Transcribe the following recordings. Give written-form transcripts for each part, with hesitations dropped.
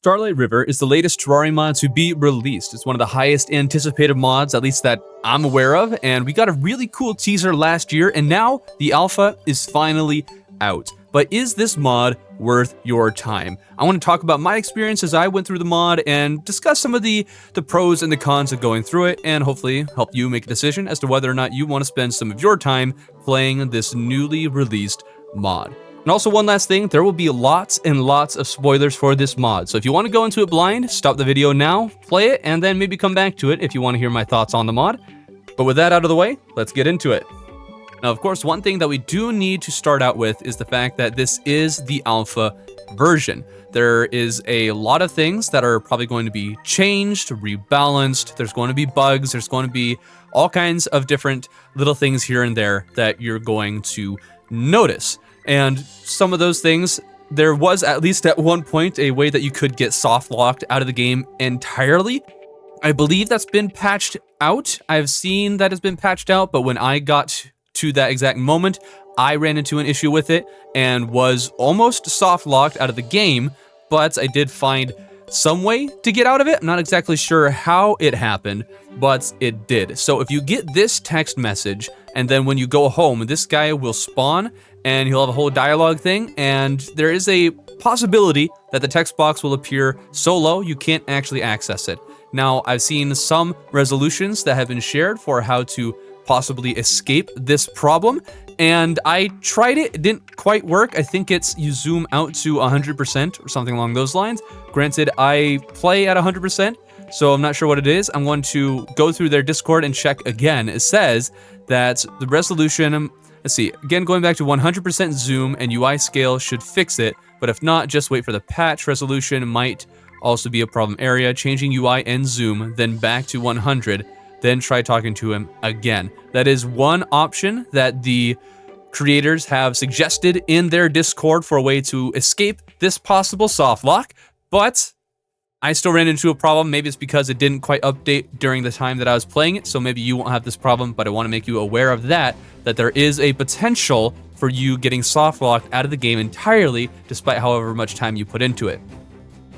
Starlight River is the latest Terraria mod to be released. It's one of the highest anticipated mods, at least that I'm aware of, and we got a really cool teaser last year, and now the alpha is finally out. But is this mod worth your time? I want to talk about my experience as I went through the mod and discuss some of the pros and the cons of going through it, and hopefully help you make a decision as to whether or not you want to spend some of your time playing this newly released mod. And also one last thing, there will be lots and lots of spoilers for this mod. So if you want to go into it blind, stop the video now, play it, and then maybe come back to it if you want to hear my thoughts on the mod. But with that out of the way, let's get into it. Now, of course, one thing that we do need to start out with is the fact that this is the alpha version. There is a lot of things that are probably going to be changed, rebalanced. There's going to be bugs. There's going to be all kinds of different little things here and there that you're going to notice. And some of those things, there was at least at one point a way that you could get soft locked out of the game entirely. I believe that's been patched out. I've seen that has been patched out, but when I got to that exact moment, I ran into an issue with it and was almost soft locked out of the game, but I did find some way to get out of it. I'm not exactly sure how it happened, but it did. So if you get this text message, and then when you go home, this guy will spawn and he'll have a whole dialogue thing, and there is a possibility that the text box will appear so low you can't actually access it. Now, I've seen some resolutions that have been shared for how to possibly escape this problem, and I tried it. It didn't quite work. I think it's you zoom out to 100% or something along those lines. Granted, I play at 100%, so I'm not sure what it is. I'm going to go through their Discord and check again. It says that the resolution, let's see, again, going back to 100% zoom and UI scale should fix it, but if not, just wait for the patch. Resolution might also be a problem area. Changing UI and zoom, then back to 100, then try talking to him again. That is one option that the creators have suggested in their Discord for a way to escape this possible soft lock, but I still ran into a problem. Maybe it's because it didn't quite update during the time that I was playing it, so maybe you won't have this problem, but I want to make you aware of that there is a potential for you getting soft locked out of the game entirely, despite however much time you put into it.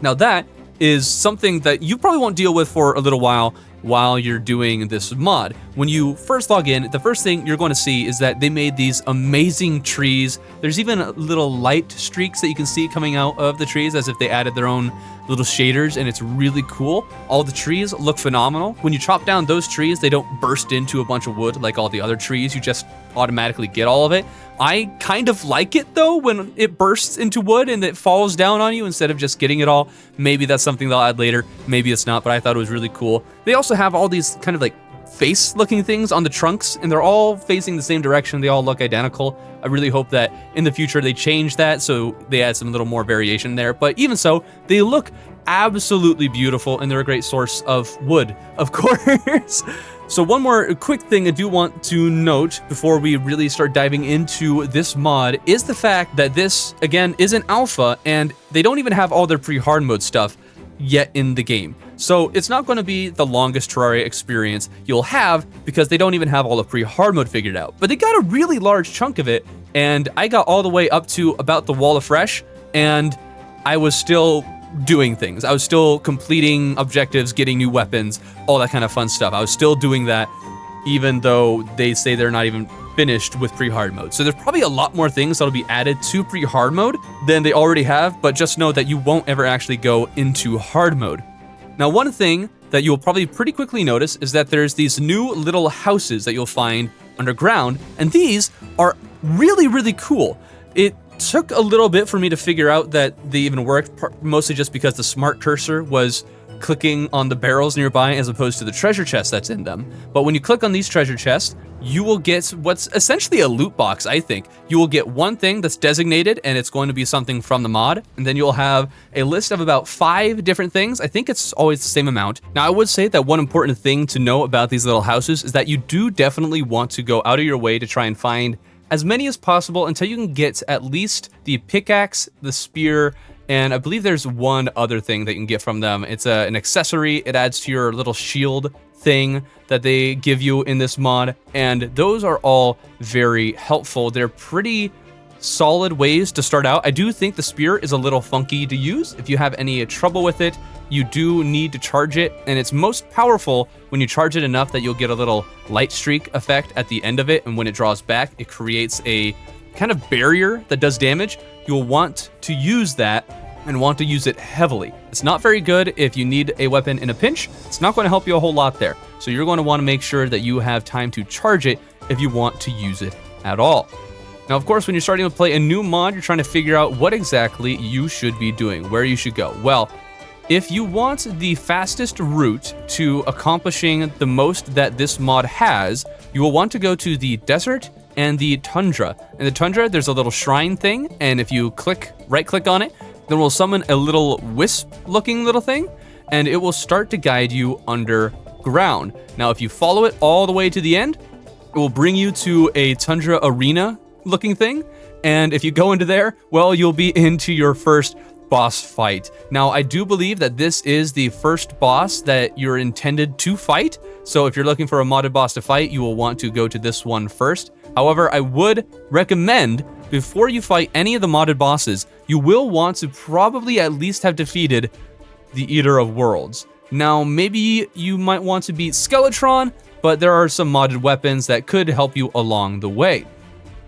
Now that is something that you probably won't deal with for a little while you're doing this mod. When you first log in, the first thing you're going to see is that they made these amazing trees. There's even little light streaks that you can see coming out of the trees as if they added their own little shaders, and it's really cool. All the trees look phenomenal. When you chop down those trees, they don't burst into a bunch of wood like all the other trees. You just automatically get all of it. I kind of like it though when it bursts into wood and it falls down on you instead of just getting it all. Maybe that's something they'll add later, maybe it's not, but I thought it was really cool. They also have all these kind of like face looking things on the trunks, and they're all facing the same direction. They all look identical. I really hope that in the future they change that so they add some little more variation there, but even so, they look absolutely beautiful and they're a great source of wood, of course. So one more quick thing I do want to note before we really start diving into this mod is the fact that this, again, is an alpha, and they don't even have all their pre-hard mode stuff yet in the game. So it's not going to be the longest Terraria experience you'll have because they don't even have all the pre-hard mode figured out. But they got a really large chunk of it, and I got all the way up to about the Wall of Fresh, and I was still doing things. I was still completing objectives, getting new weapons, all that kind of fun stuff. I was still doing that even though they say they're not even finished with pre-hard mode. So there's probably a lot more things that'll be added to pre-hard mode than they already have, but just know that you won't ever actually go into hard mode. Now, one thing that you'll probably pretty quickly notice is that there's these new little houses that you'll find underground, and these are really, really cool. It took a little bit for me to figure out that they even worked, mostly just because the smart cursor was clicking on the barrels nearby as opposed to the treasure chest that's in them. But when you click on these treasure chests, you will get what's essentially a loot box, I think. You will get one thing that's designated, and it's going to be something from the mod, and then you'll have a list of about 5 different things. I think it's always the same amount. Now, I would say that one important thing to know about these little houses is that you do definitely want to go out of your way to try and find as many as possible until you can get at least the pickaxe, the spear, and I believe there's one other thing that you can get from them. It's an accessory. It adds to your little shield thing that they give you in this mod, and those are all very helpful. They're pretty solid ways to start out. I do think the spear is a little funky to use. If you have any trouble with it, you do need to charge it, and it's most powerful when you charge it enough that you'll get a little light streak effect at the end of it, and when it draws back, it creates a kind of barrier that does damage. You'll want to use that and want to use it heavily. It's not very good if you need a weapon in a pinch. It's not going to help you a whole lot there. So you're going to want to make sure that you have time to charge it if you want to use it at all. Now, of course, when you're starting to play a new mod, you're trying to figure out what exactly you should be doing, where you should go. Well, if you want the fastest route to accomplishing the most that this mod has, you will want to go to the desert and the tundra. In the tundra, there's a little shrine thing, and if you right-click on it, then we'll summon a little wisp-looking little thing, and it will start to guide you underground. Now, if you follow it all the way to the end, it will bring you to a tundra arena-looking thing, and if you go into there, well, you'll be into your first boss fight. Now, I do believe that this is the first boss that you're intended to fight, so if you're looking for a modded boss to fight, you will want to go to this one first. However, I would recommend, before you fight any of the modded bosses, you will want to probably at least have defeated the Eater of Worlds. Now, maybe you might want to beat Skeletron, but there are some modded weapons that could help you along the way.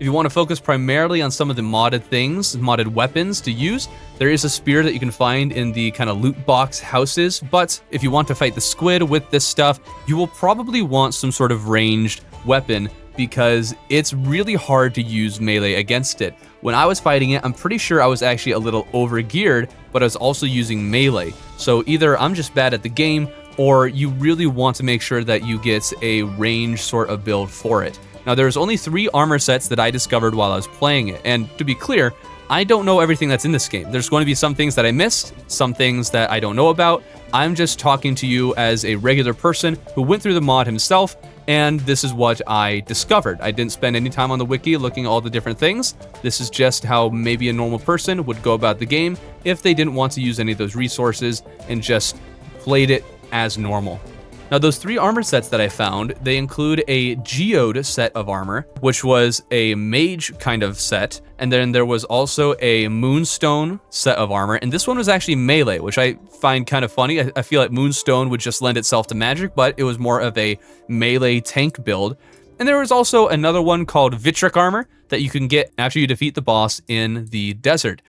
If you want to focus primarily on some of the modded things, modded weapons to use, there is a spear that you can find in the kind of loot box houses, but if you want to fight the squid with this stuff, you will probably want some sort of ranged weapon because it's really hard to use melee against it. When I was fighting it, I'm pretty sure I was actually a little overgeared, but I was also using melee. So either I'm just bad at the game, or you really want to make sure that you get a range sort of build for it. Now, there's only 3 armor sets that I discovered while I was playing it, and to be clear, I don't know everything that's in this game. There's going to be some things that I missed, some things that I don't know about. I'm just talking to you as a regular person who went through the mod himself, and this is what I discovered. I didn't spend any time on the wiki looking at all the different things. This is just how maybe a normal person would go about the game if they didn't want to use any of those resources and just played it as normal. Now, those 3 armor sets that I found, they include a geode set of armor, which was a mage kind of set, and then there was also a moonstone set of armor, and this one was actually melee, which I find kind of funny. I feel like moonstone would just lend itself to magic, but it was more of a melee tank build. And there was also another one called Vitric armor that you can get after you defeat the boss in the desert.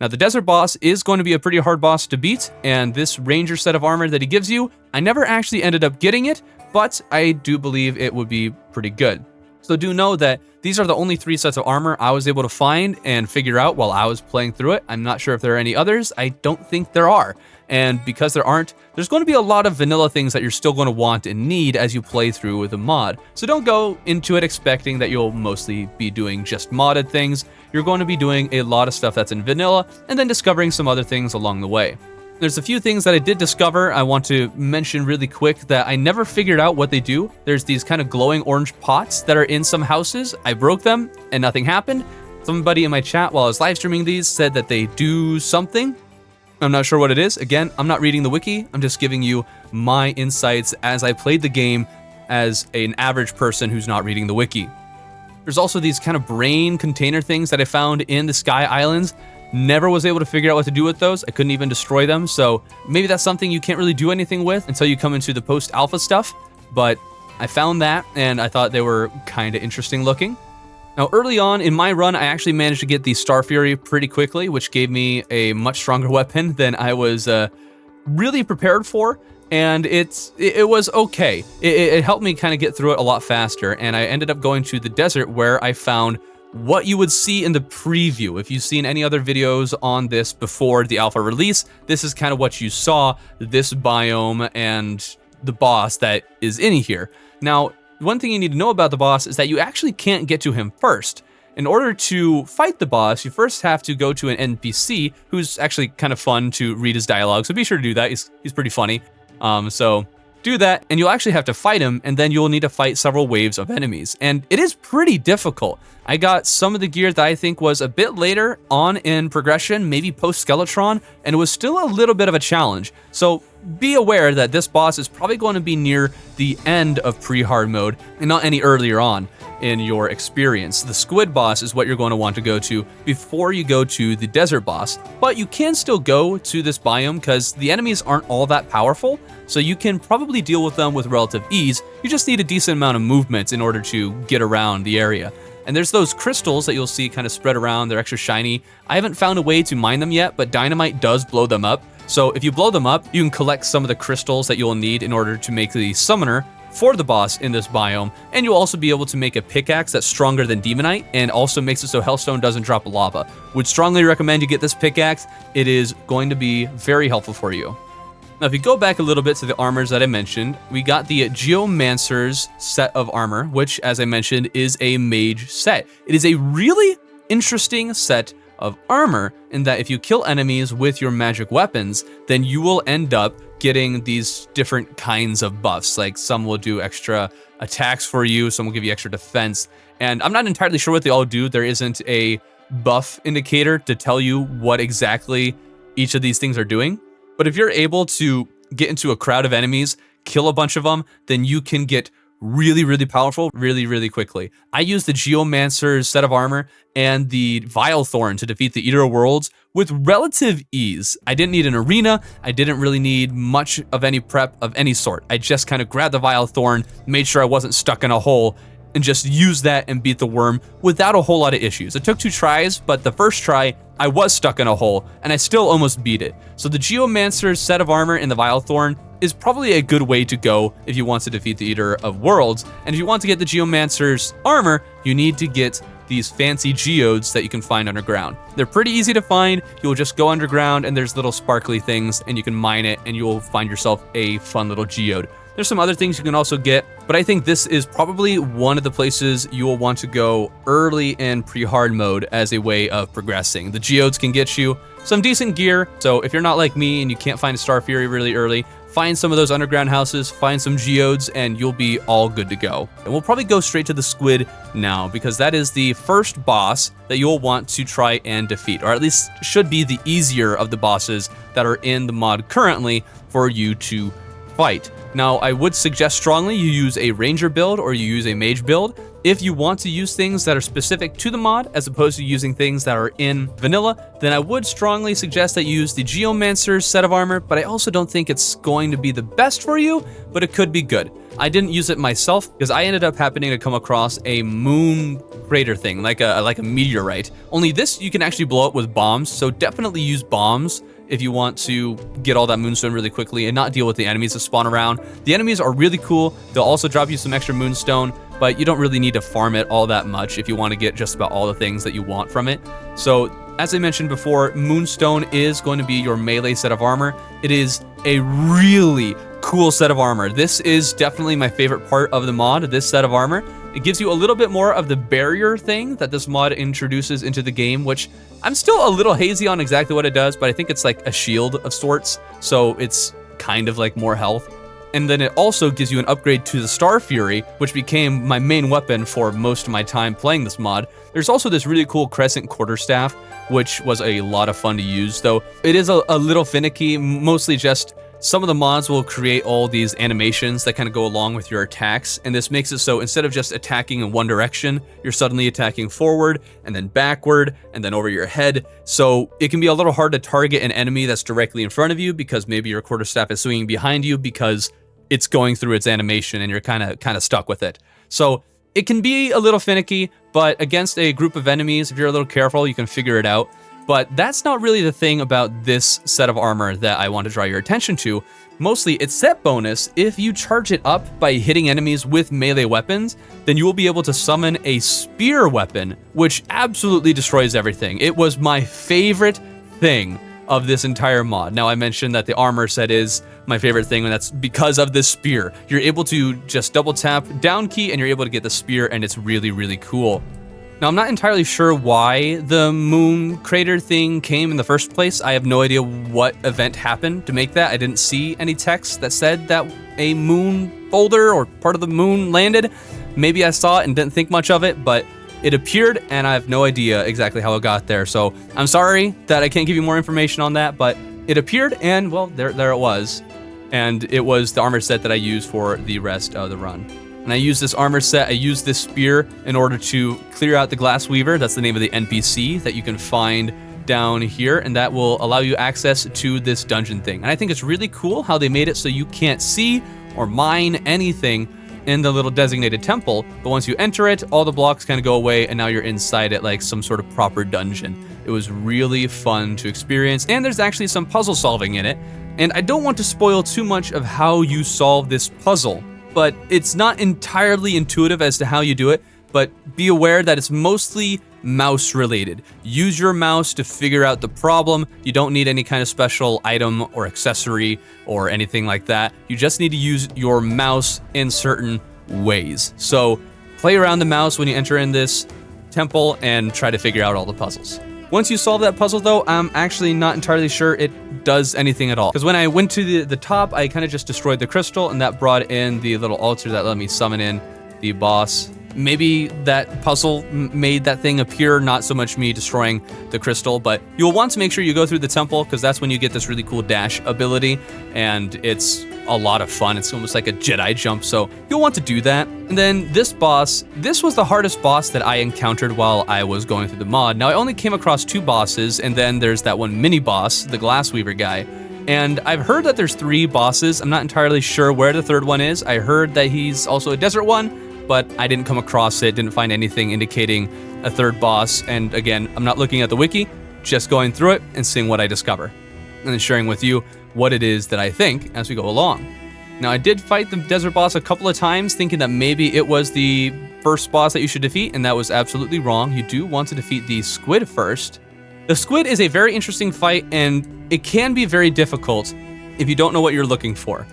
Now, the desert boss is going to be a pretty hard boss to beat, and this ranger set of armor that he gives you, I never actually ended up getting it, but I do believe it would be pretty good. So do know that these are the only 3 sets of armor I was able to find and figure out while I was playing through it. I'm not sure if there are any others. I don't think there are. And because there aren't, there's going to be a lot of vanilla things that you're still going to want and need as you play through the mod. So don't go into it expecting that you'll mostly be doing just modded things. You're going to be doing a lot of stuff that's in vanilla and then discovering some other things along the way. There's a few things that I did discover I want to mention really quick that I never figured out what they do. There's these kind of glowing orange pots that are in some houses. I broke them and nothing happened. Somebody in my chat while I was live streaming these said that they do something. I'm not sure what it is. Again, I'm not reading the wiki. I'm just giving you my insights as I played the game as an average person who's not reading the wiki. There's also these kind of brain container things that I found in the Sky Islands. Never was able to figure out what to do with those. I couldn't even destroy them. So maybe that's something you can't really do anything with until you come into the post-alpha stuff. But I found that and I thought they were kind of interesting looking. Now, early on in my run, I actually managed to get the Star Fury pretty quickly, which gave me a much stronger weapon than I was really prepared for. And it was okay. It helped me kind of get through it a lot faster. And I ended up going to the desert where I found what you would see in the preview. If you've seen any other videos on this before the alpha release, this is kind of what you saw, this biome and the boss that is in here. Now, one thing you need to know about the boss is that you actually can't get to him first. In order to fight the boss, you first have to go to an NPC who's actually kind of fun to read his dialogue, so be sure to do that. He's pretty funny. So do that, and you'll actually have to fight him, and then you'll need to fight several waves of enemies. And it is pretty difficult. I got some of the gear that I think was a bit later on in progression, maybe post-Skeletron, and it was still a little bit of a challenge. So be aware that this boss is probably going to be near the end of pre-hard mode and not any earlier on in your experience. The squid boss is what you're going to want to go to before you go to the desert boss, but you can still go to this biome because the enemies aren't all that powerful, so you can probably deal with them with relative ease. You just need a decent amount of movement in order to get around the area. And there's those crystals that you'll see kind of spread around. They're extra shiny. I haven't found a way to mine them yet, but dynamite does blow them up. So if you blow them up, you can collect some of the crystals that you'll need in order to make the summoner for the boss in this biome. And you'll also be able to make a pickaxe that's stronger than demonite and also makes it so hellstone doesn't drop lava. Would strongly recommend you get this pickaxe. It is going to be very helpful for you. Now, if you go back a little bit to the armors that I mentioned, we got the Geomancer's set of armor, which, as I mentioned, is a mage set. It is a really interesting set of armor in that if you kill enemies with your magic weapons, then you will end up getting these different kinds of buffs. Like some will do extra attacks for you, some will give you extra defense. And I'm not entirely sure what they all do. There isn't a buff indicator to tell you what exactly each of these things are doing. But if you're able to get into a crowd of enemies, kill a bunch of them, then you can get really, really powerful really quickly. I used the Geomancer's set of armor and the Vile Thorn to defeat the Eater of Worlds with relative ease. I didn't need an arena. I didn't really need much of any prep of any sort. I just kind of grabbed the Vile Thorn, made sure I wasn't stuck in a hole, and just used that and beat the worm without a whole lot of issues. It took 2 tries, but the first try, I was stuck in a hole, and I still almost beat it. So the Geomancer's set of armor and the Vile Thorn is probably a good way to go if you want to defeat the Eater of Worlds. And if you want to get the Geomancer's armor, you need to get these fancy geodes that you can find underground. They're pretty easy to find. You'll just go underground and there's little sparkly things and you can mine it and you'll find yourself a fun little geode. There's some other things you can also get, but I think this is probably one of the places you will want to go early in pre-hard mode as a way of progressing. The geodes can get you some decent gear, so if you're not like me and you can't find a Star Fury really early, find some of those underground houses, find some geodes, and you'll be all good to go. And we'll probably go straight to the squid now, because that is the first boss that you'll want to try and defeat, or at least should be the easier of the bosses that are in the mod currently for you to fight. Now, I would suggest strongly you use a ranger build or you use a mage build if you want to use things that are specific to the mod as opposed to using things that are in vanilla. Then I would strongly suggest that you use the Geomancer's set of armor, but I also don't think it's going to be the best for you, but it could be good. I didn't use it myself because I ended up happening to come across a moon crater thing, like a meteorite. Only this you can actually blow up with bombs, so definitely use bombs if you want to get all that moonstone really quickly and not deal with the enemies that spawn around. The enemies are really cool. They'll also drop you some extra moonstone, but you don't really need to farm it all that much if you want to get just about all the things that you want from it. So, as I mentioned before, moonstone is going to be your melee set of armor. It is a really cool set of armor. This is definitely my favorite part of the mod, this set of armor. It gives you a little bit more of the barrier thing that this mod introduces into the game, which I'm still a little hazy on exactly what it does, but I think it's like a shield of sorts, so it's kind of like more health. And then it also gives you an upgrade to the Star Fury, which became my main weapon for most of my time playing this mod. There's also this really cool Crescent Quarterstaff, which was a lot of fun to use, though it is a little finicky, mostly just some of the mods will create all these animations that kind of go along with your attacks, and this makes it so instead of just attacking in one direction, you're suddenly attacking forward, and then backward, and then over your head. So it can be a little hard to target an enemy that's directly in front of you because maybe your quarterstaff is swinging behind you because it's going through its animation and you're kind of stuck with it. So it can be a little finicky, but against a group of enemies, if you're a little careful, you can figure it out. But that's not really the thing about this set of armor that I want to draw your attention to. Mostly, it's set bonus. If you charge it up by hitting enemies with melee weapons, then you will be able to summon a spear weapon, which absolutely destroys everything. It was my favorite thing of this entire mod. Now, I mentioned that the armor set is my favorite thing, and that's because of this spear. You're able to just double tap down key, and you're able to get the spear, and it's really, really cool. Now, I'm not entirely sure why the moon crater thing came in the first place. I have no idea what event happened to make that. I didn't see any text that said that a moon boulder or part of the moon landed. Maybe I saw it and didn't think much of it, but it appeared, and I have no idea exactly how it got there. So I'm sorry that I can't give you more information on that, but it appeared, and well, there it was. and it was the armor set that I used for the rest of the run. And I used this armor set, I used this spear in order to clear out the Glass Weaver. That's the name of the NPC that you can find down here, and that will allow you access to this dungeon thing. And I think it's really cool how they made it so you can't see or mine anything in the little designated temple, but once you enter it, all the blocks kind of go away, and now you're inside it like some sort of proper dungeon. It was really fun to experience, and there's actually some puzzle solving in it. And I don't want to spoil too much of how you solve this puzzle, but it's not entirely intuitive as to how you do it, but be aware that it's mostly mouse related. Use your mouse to figure out the problem. You don't need any kind of special item or accessory or anything like that. You just need to use your mouse in certain ways. So play around the mouse when you enter in this temple and try to figure out all the puzzles. Once you solve that puzzle though, I'm actually not entirely sure it does anything at all. Because when I went to the top, I kind of just destroyed the crystal, and that brought in the little altar that let me summon in the boss. Maybe that puzzle made that thing appear, not so much me destroying the crystal, but you'll want to make sure you go through the temple, because that's when you get this really cool dash ability, and it's a lot of fun. It's almost like a Jedi jump, so you'll want to do that. And then this boss, this was the hardest boss that I encountered while I was going through the mod. Now, I only came across 2 bosses, and then there's that one mini boss, the Glass Weaver guy. And I've heard that there's 3 bosses. I'm not entirely sure where the 3rd one is. I heard that he's also a desert one, but I didn't come across it, didn't find anything indicating a 3rd boss. And again, I'm not looking at the wiki, just going through it and seeing what I discover, and then sharing with you what it is that I think as we go along. Now, I did fight the desert boss a couple of times, thinking that maybe it was the first boss that you should defeat, and that was absolutely wrong. You do want to defeat the squid first. The squid is a very interesting fight, and it can be very difficult if you don't know what you're looking for.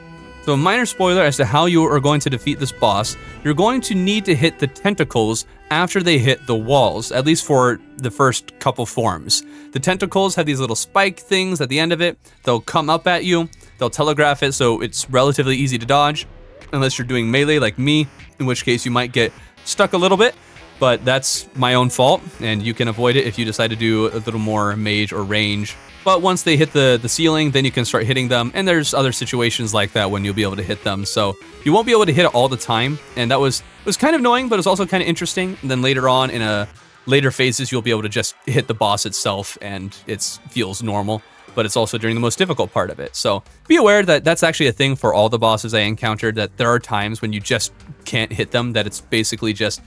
So a minor spoiler as to how you are going to defeat this boss: you're going to need to hit the tentacles after they hit the walls, at least for the first couple forms. The tentacles have these little spike things at the end of it. They'll come up at you, they'll telegraph it, so it's relatively easy to dodge, unless you're doing melee like me, in which case you might get stuck a little bit, but that's my own fault, and you can avoid it if you decide to do a little more mage or range. But once they hit the ceiling, then you can start hitting them, and there's other situations like that when you'll be able to hit them. So you won't be able to hit it all the time, and that was kind of annoying, but it's also kind of interesting. And then later on, in later phases, you'll be able to just hit the boss itself, and it feels normal. But it's also during the most difficult part of it. So be aware that that's actually a thing for all the bosses I encountered, that there are times when you just can't hit them, that it's basically just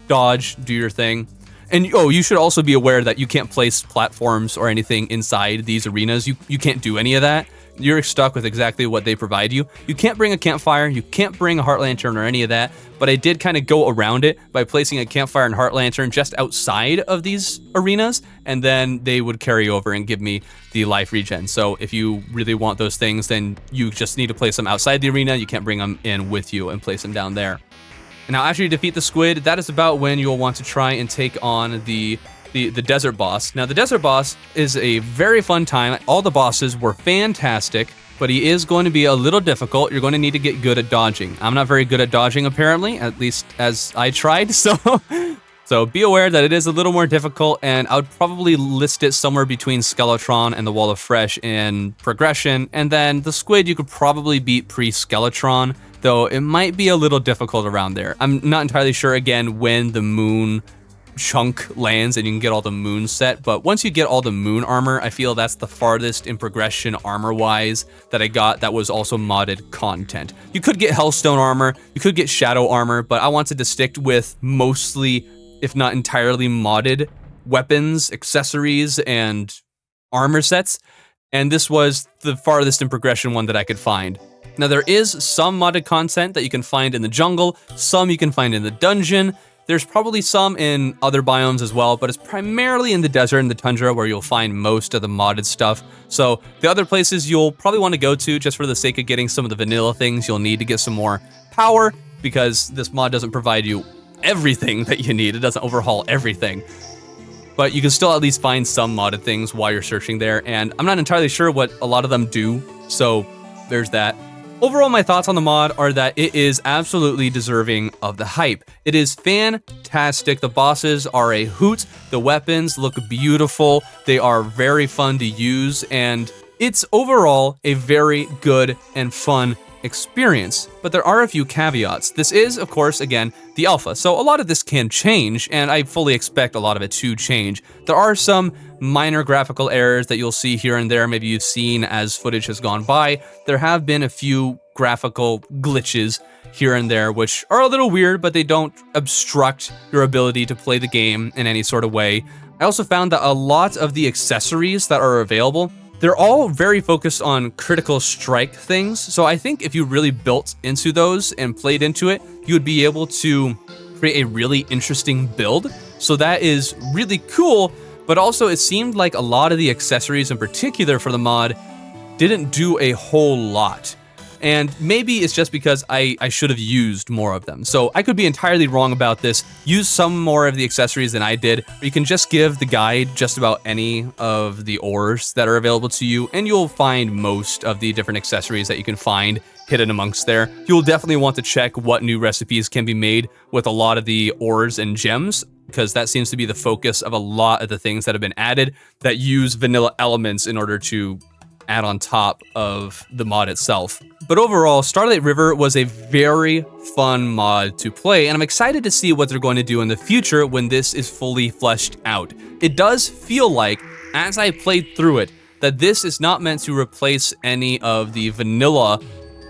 dodge, do your thing. And you should also be aware that you can't place platforms or anything inside these arenas. You can't do any of that. You're stuck with exactly what they provide you. You can't bring a campfire, you can't bring a heart lantern or any of that, but I did kind of go around it by placing a campfire and heart lantern just outside of these arenas, and then they would carry over and give me the life regen. So if you really want those things, then you just need to place them outside the arena. You can't bring them in with you and place them down there. Now, after you defeat the squid, that is about when you'll want to try and take on the desert boss. Now, the desert boss is a very fun time. All the bosses were fantastic, but he is going to be a little difficult. You're going to need to get good at dodging. I'm not very good at dodging, apparently, at least as I tried. So be aware that it is a little more difficult, and I would probably list it somewhere between Skeletron and the Wall of Fresh in progression. And then the squid you could probably beat pre-Skeletron, though it might be a little difficult around there. I'm not entirely sure, again, when the moon chunk lands and you can get all the moon set, but once you get all the moon armor, I feel that's the farthest in progression armor-wise that I got that was also modded content. You could get Hellstone armor, you could get Shadow armor, but I wanted to stick with mostly, if not entirely, modded weapons, accessories, and armor sets, and this was the farthest in progression one that I could find. Now, there is some modded content that you can find in the jungle, some you can find in the dungeon. There's probably some in other biomes as well, but it's primarily in the desert and the tundra where you'll find most of the modded stuff. So the other places you'll probably want to go to, just for the sake of getting some of the vanilla things, you'll need to get some more power, because this mod doesn't provide you everything that you need. It doesn't overhaul everything. But you can still at least find some modded things while you're searching there, and I'm not entirely sure what a lot of them do, so there's that. Overall, my thoughts on the mod are that it is absolutely deserving of the hype. It is fantastic. The bosses are a hoot. The weapons look beautiful. They are very fun to use, and It's overall a very good and fun experience, but there are a few caveats. This is, of course, again, the alpha, so a lot of this can change, and I fully expect a lot of it to change. There are some minor graphical errors that you'll see here and there, maybe you've seen as footage has gone by. There have been a few graphical glitches here and there, which are a little weird, but they don't obstruct your ability to play the game in any sort of way. I also found that a lot of the accessories that are available, they're all very focused on critical strike things, so I think if you really built into those and played into it, you would be able to create a really interesting build. So that is really cool, but also it seemed like a lot of the accessories in particular for the mod didn't do a whole lot. And maybe it's just because I should have used more of them. So I could be entirely wrong about this. Use some more of the accessories than I did. Or you can just give the guide just about any of the ores that are available to you, and you'll find most of the different accessories that you can find hidden amongst there. You'll definitely want to check what new recipes can be made with a lot of the ores and gems, because that seems to be the focus of a lot of the things that have been added that use vanilla elements in order to add on top of the mod itself. But overall, Starlight River was a very fun mod to play, and I'm excited to see what they're going to do in the future when this is fully fleshed out. It does feel like, as I played through it, that this is not meant to replace any of the vanilla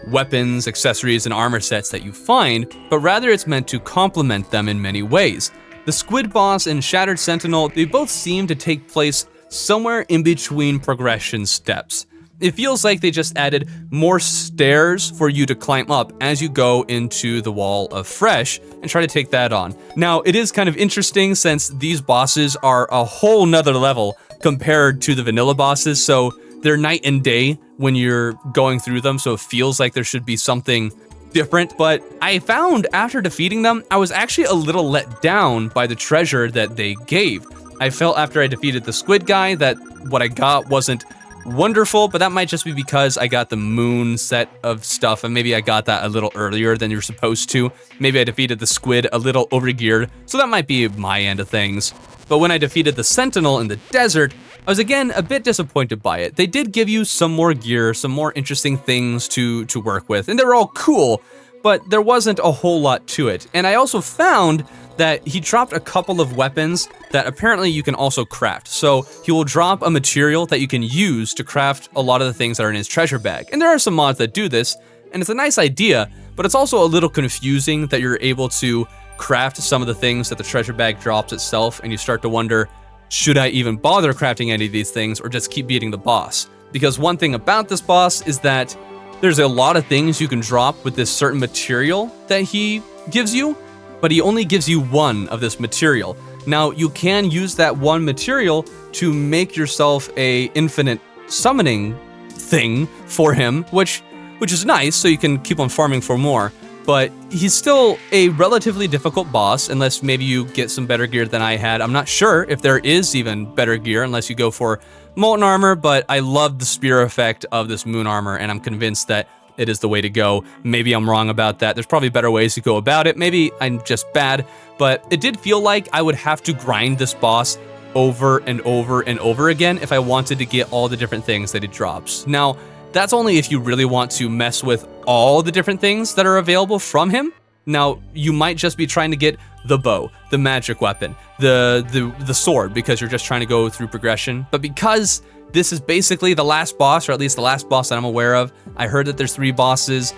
weapons, accessories, and armor sets that you find, but rather it's meant to complement them in many ways. The Squid Boss and Shattered Sentinel, they both seem to take place somewhere in between progression steps. It feels like they just added more stairs for you to climb up as you go into the Wall of Fresh and try to take that on. Now, it is kind of interesting since these bosses are a whole nother level compared to the vanilla bosses, so they're night and day when you're going through them, so it feels like there should be something different, but I found after defeating them, I was actually a little let down by the treasure that they gave. I felt after I defeated the squid guy that what I got wasn't wonderful, but that might just be because I got the moon set of stuff, and maybe I got that a little earlier than you're supposed to. Maybe I defeated the squid a little overgeared, so that might be my end of things. But when I defeated the sentinel in the desert, I was again a bit disappointed by it. They did give you some more gear, some more interesting things to work with, and they were all cool, but there wasn't a whole lot to it. And I also found that he dropped a couple of weapons that apparently you can also craft. So he will drop a material that you can use to craft a lot of the things that are in his treasure bag. And there are some mods that do this, and it's a nice idea, but it's also a little confusing that you're able to craft some of the things that the treasure bag drops itself, and you start to wonder, should I even bother crafting any of these things or just keep beating the boss? Because one thing about this boss is that there's a lot of things you can drop with this certain material that he gives you, but he only gives you one of this material. Now, you can use that one material to make yourself a infinite summoning thing for him, which is nice, so you can keep on farming for more. But he's still a relatively difficult boss, unless maybe you get some better gear than I had. I'm not sure if there is even better gear, unless you go for molten armor, but I love the spear effect of this moon armor, and I'm convinced that it is the way to go. Maybe I'm wrong about that. There's probably better ways to go about it. Maybe I'm just bad, but it did feel like I would have to grind this boss over and over and over again if I wanted to get all the different things that it drops. Now, that's only if you really want to mess with all the different things that are available from him. Now, you might just be trying to get the bow, the magic weapon, the sword, because you're just trying to go through progression. But because this is basically the last boss, or at least the last boss that I'm aware of, I heard that there's 3 bosses,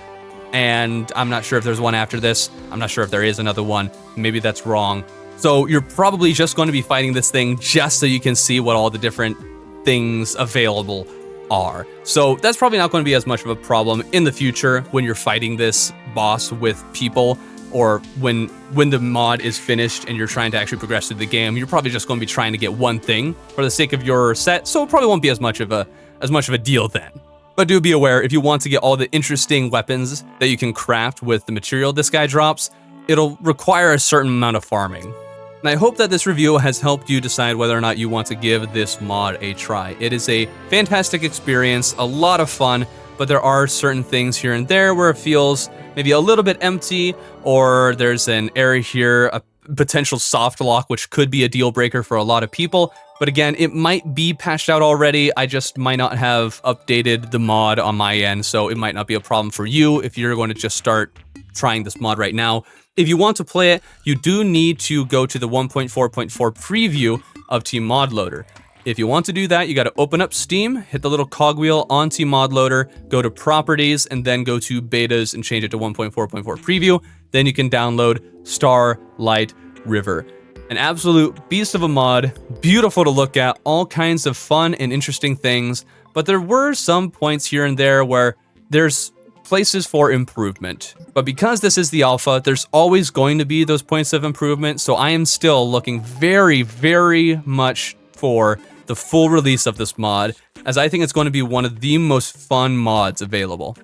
and I'm not sure if there's one after this. I'm not sure if there is another one. Maybe that's wrong. So you're probably just going to be fighting this thing just so you can see what all the different things available are. So that's probably not going to be as much of a problem in the future when you're fighting this boss with people, or when the mod is finished and you're trying to actually progress through the game. You're probably just going to be trying to get one thing for the sake of your set, so it probably won't be as much of a deal then. But do be aware, if you want to get all the interesting weapons that you can craft with the material this guy drops, it'll require a certain amount of farming. And I hope that this review has helped you decide whether or not you want to give this mod a try. It is a fantastic experience, a lot of fun, but there are certain things here and there where it feels maybe a little bit empty, or there's an area here potential soft lock, which could be a deal breaker for a lot of people. But again, it might be patched out already. I just might not have updated the mod on my end, so it might not be a problem for you if you're going to just start trying this mod right now. If you want to play it, you do need to go to the 1.4.4 preview of Tmodloader. If you want to do that, you got to open up Steam, hit the little cogwheel on Tmodloader, go to Properties, and then go to Betas and change it to 1.4.4 preview. Then you can download Starlight River. An absolute beast of a mod, beautiful to look at, all kinds of fun and interesting things, but there were some points here and there where there's places for improvement. But because this is the alpha, there's always going to be those points of improvement, so I am still looking very, very much for the full release of this mod, as I think it's going to be one of the most fun mods available.